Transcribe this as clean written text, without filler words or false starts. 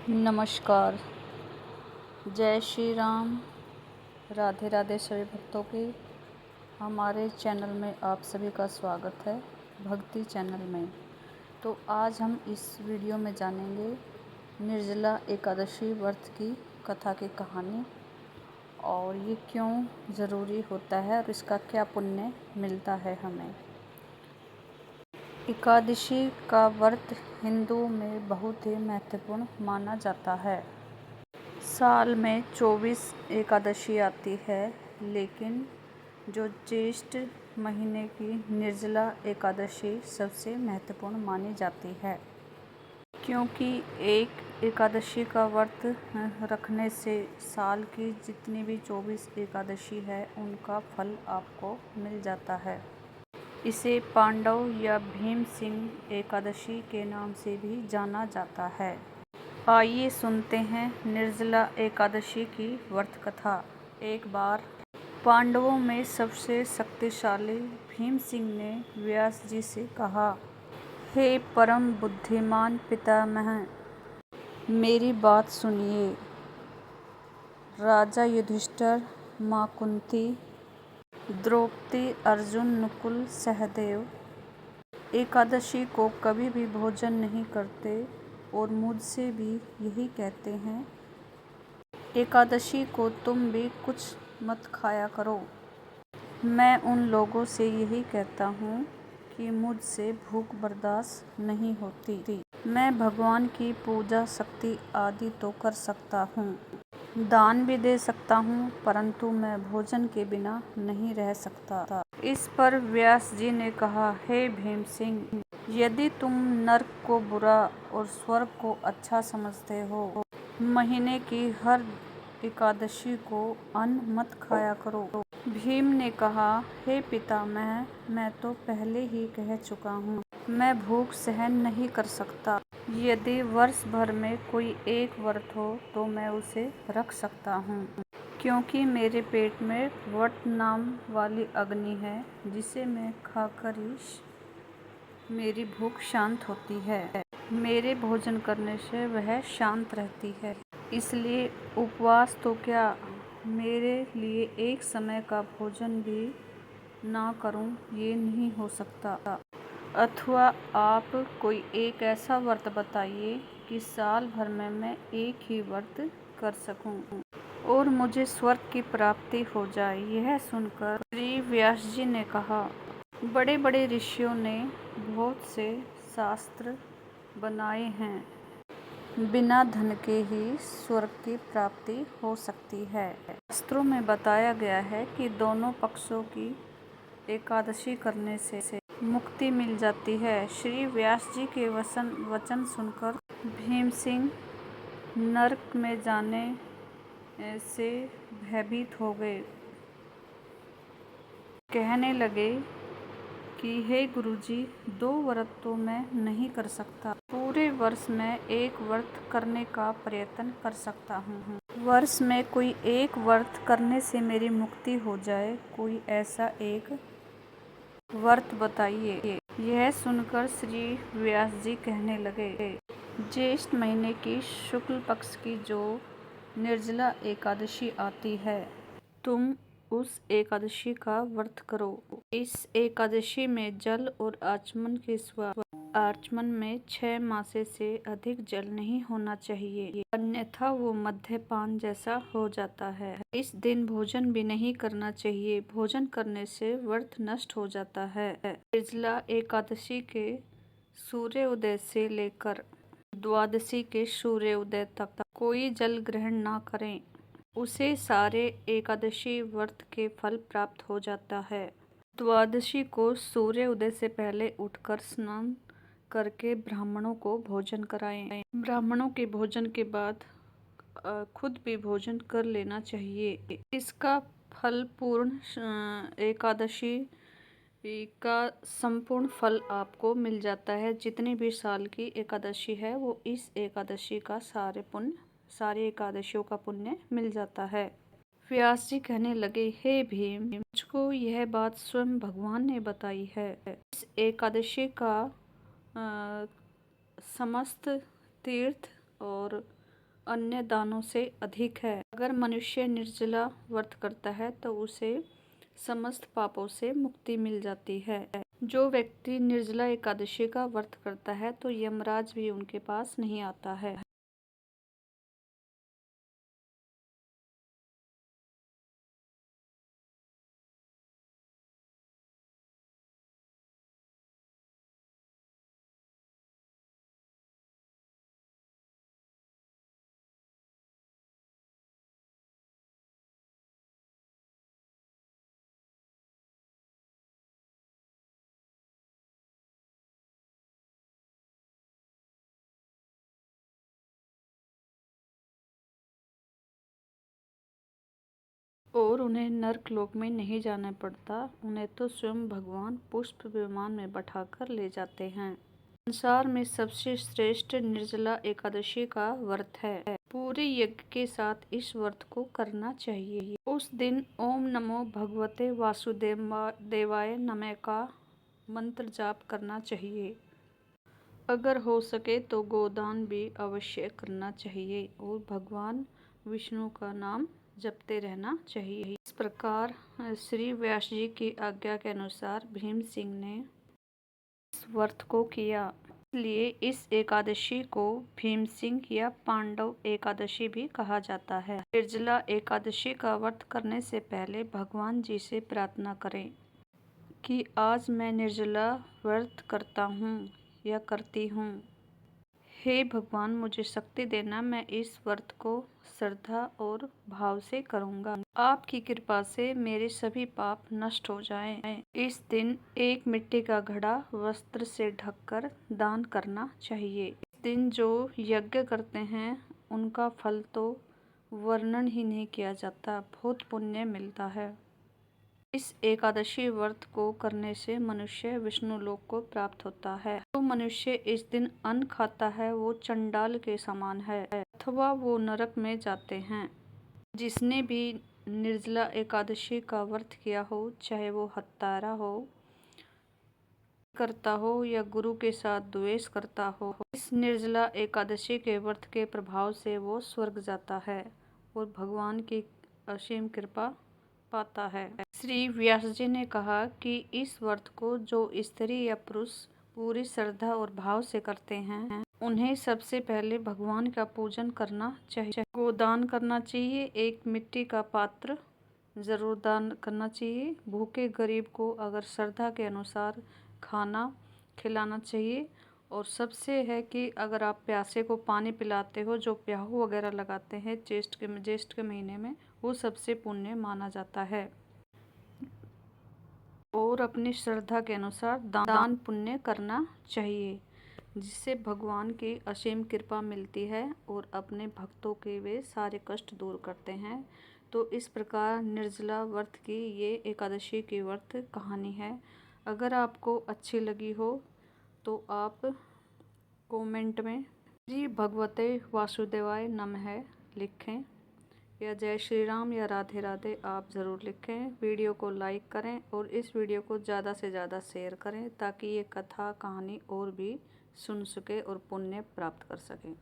नमस्कार। जय श्री राम। राधे राधे सभी भक्तों के हमारे चैनल में आप सभी का स्वागत है, भक्ति चैनल में। तो आज हम इस वीडियो में जानेंगे निर्जला एकादशी व्रत की कथा की कहानी और ये क्यों ज़रूरी होता है और इसका क्या पुण्य मिलता है हमें। एकादशी का व्रत हिंदुओं में बहुत ही महत्वपूर्ण माना जाता है। साल में 24 एकादशी आती है, लेकिन जो ज्येष्ठ महीने की निर्जला एकादशी सबसे महत्वपूर्ण मानी जाती है, क्योंकि एक एकादशी का व्रत रखने से साल की जितनी भी 24 एकादशी है उनका फल आपको मिल जाता है। इसे पांडव या भीम सिंह एकादशी के नाम से भी जाना जाता है। आइए सुनते हैं निर्जला एकादशी की व्रत कथा। एक बार पांडवों में सबसे शक्तिशाली भीम सिंह ने व्यास जी से कहा, हे परम बुद्धिमान पितामह, मेरी बात सुनिए। राजा युधिष्ठिर, माँ कुंती, द्रौपदी, अर्जुन, नकुल, सहदेव एकादशी को कभी भी भोजन नहीं करते और मुझसे भी यही कहते हैं, एकादशी को तुम भी कुछ मत खाया करो। मैं उन लोगों से यही कहता हूँ कि मुझसे भूख बर्दाश्त नहीं होती। मैं भगवान की पूजा शक्ति आदि तो कर सकता हूँ, दान भी दे सकता हूँ, परंतु मैं भोजन के बिना नहीं रह सकता। इस पर व्यास जी ने कहा, हे भीम सिंह, यदि तुम नरक को बुरा और स्वर्ग को अच्छा समझते हो, महीने की हर एकादशी को अन्न मत खाया करो। भीम ने कहा, हे पितामह, मैं तो पहले ही कह चुका हूँ, मैं भूख सहन नहीं कर सकता। यदि वर्ष भर में कोई एक व्रत हो तो मैं उसे रख सकता हूँ, क्योंकि मेरे पेट में वट नाम वाली अग्नि है, जिसे मैं खाकर ही मेरी भूख शांत होती है। मेरे भोजन करने से वह शांत रहती है। इसलिए उपवास तो क्या, मेरे लिए एक समय का भोजन भी ना करूं ये नहीं हो सकता। अथवा आप कोई एक ऐसा व्रत बताइए कि साल भर में मैं एक ही व्रत कर सकूं और मुझे स्वर्ग की प्राप्ति हो जाए। यह सुनकर श्री व्यास जी ने कहा, बड़े बड़े ऋषियों ने बहुत से शास्त्र बनाए हैं, बिना धन के ही स्वर्ग की प्राप्ति हो सकती है। शास्त्रों में बताया गया है कि दोनों पक्षों की एकादशी करने से मुक्ति मिल जाती है। श्री व्यास जी के वचन सुनकर भीम सिंह नरक में जाने से भयभीत हो गए। कहने लगे कि हे गुरुजी, 2 व्रत तो मैं नहीं कर सकता, पूरे वर्ष में एक व्रत करने का प्रयत्न कर सकता हूँ। वर्ष में कोई एक व्रत करने से मेरी मुक्ति हो जाए, कोई ऐसा एक व्रत बताइए। यह सुनकर श्री व्यास जी कहने लगे, ज्येष्ठ महीने की शुक्ल पक्ष की जो निर्जला एकादशी आती है, तुम उस एकादशी का व्रत करो। इस एकादशी में जल और आचमन के सिवा आचमन में 6 मासे से अधिक जल नहीं होना चाहिए, अन्यथा वो मद्यपान जैसा हो जाता है। इस दिन भोजन भी नहीं करना चाहिए, भोजन करने से व्रत नष्ट हो जाता है। निर्जला एकादशी के सूर्य उदय से लेकर द्वादशी के सूर्य उदय तक कोई जल ग्रहण ना करें, उसे सारे एकादशी व्रत के फल प्राप्त हो जाता है। द्वादशी को सूर्य उदय से पहले उठकर स्नान करके ब्राह्मणों को भोजन कराएं। ब्राह्मणों के भोजन के बाद खुद भी भोजन कर लेना चाहिए। इसका फल पूर्ण एकादशी का संपूर्ण फल आपको मिल जाता है। जितनी भी साल की एकादशी है वो इस एकादशी का सारी एकादशियों का पुण्य मिल जाता है। व्यास जी कहने लगे, हे भीम, मुझको यह बात स्वयं भगवान ने बताई है। इस एकादशी का समस्त तीर्थ और अन्य दानों से अधिक है। अगर मनुष्य निर्जला व्रत करता है तो उसे समस्त पापों से मुक्ति मिल जाती है। जो व्यक्ति निर्जला एकादशी का व्रत करता है तो यमराज भी उनके पास नहीं आता है। और उन्हें नर्क लोक में नहीं जाना पड़ता, उन्हें तो स्वयं भगवान पुष्प विमान में बैठाकर ले जाते हैं। संसार में सबसे श्रेष्ठ निर्जला एकादशी का व्रत है। पूरे यज्ञ के साथ इस व्रत को करना चाहिए। उस दिन ओम नमो भगवते वासुदेवाय नमः का मंत्र जाप करना चाहिए। अगर हो सके तो गोदान भी अवश्य करना चाहिए और भगवान विष्णु का नाम जपते रहना चाहिए। इस प्रकार श्री व्यास जी की आज्ञा के अनुसार भीम सिंह ने इस व्रत को किया। इसलिए इस एकादशी को भीम सिंह या पांडव एकादशी भी कहा जाता है। निर्जला एकादशी का व्रत करने से पहले भगवान जी से प्रार्थना करें कि आज मैं निर्जला व्रत करता हूँ या करती हूँ। हे भगवान, मुझे शक्ति देना, मैं इस व्रत को श्रद्धा और भाव से करूँगा। आपकी कृपा से मेरे सभी पाप नष्ट हो जाएं। इस दिन एक मिट्टी का घड़ा वस्त्र से ढककर दान करना चाहिए। इस दिन जो यज्ञ करते हैं उनका फल तो वर्णन ही नहीं किया जाता, बहुत पुण्य मिलता है। इस एकादशी व्रत को करने से मनुष्य विष्णु लोक को प्राप्त होता है। जो मनुष्य इस दिन अन्न खाता है वो चंडाल के समान है अथवा वो नरक में जाते हैं। जिसने भी निर्जला एकादशी का व्रत किया हो, चाहे वो हत्यारा हो, करता हो या गुरु के साथ द्वेष करता हो, इस निर्जला एकादशी के व्रत के प्रभाव से वो स्वर्ग जाता है और भगवान की असीम कृपा पाता है। श्री व्यास जी ने कहा कि इस व्रत को जो स्त्री या पुरुष पूरी श्रद्धा और भाव से करते हैं उन्हें सबसे पहले भगवान का पूजन करना चाहिए। गोदान करना चाहिए, एक मिट्टी का पात्र जरूर दान करना चाहिए। भूखे गरीब को अगर श्रद्धा के अनुसार खाना खिलाना चाहिए। और सबसे है कि अगर आप प्यासे को पानी पिलाते हो, जो प्याऊ वगैरह लगाते हैं ज्येष्ठ के महीने में, वो सबसे पुण्य माना जाता है। और अपनी श्रद्धा के अनुसार दान पुण्य करना चाहिए, जिससे भगवान की असीम कृपा मिलती है और अपने भक्तों के वे सारे कष्ट दूर करते हैं। तो इस प्रकार निर्जला व्रत की ये एकादशी की व्रत कहानी है। अगर आपको अच्छी लगी हो तो आप कमेंट में श्री भगवते वासुदेवाय नमः लिखें या जय श्री राम या राधे राधे आप ज़रूर लिखें। वीडियो को लाइक करें और इस वीडियो को ज़्यादा से ज़्यादा शेयर करें ताकि ये कथा कहानी और भी सुन सके और पुण्य प्राप्त कर सकें।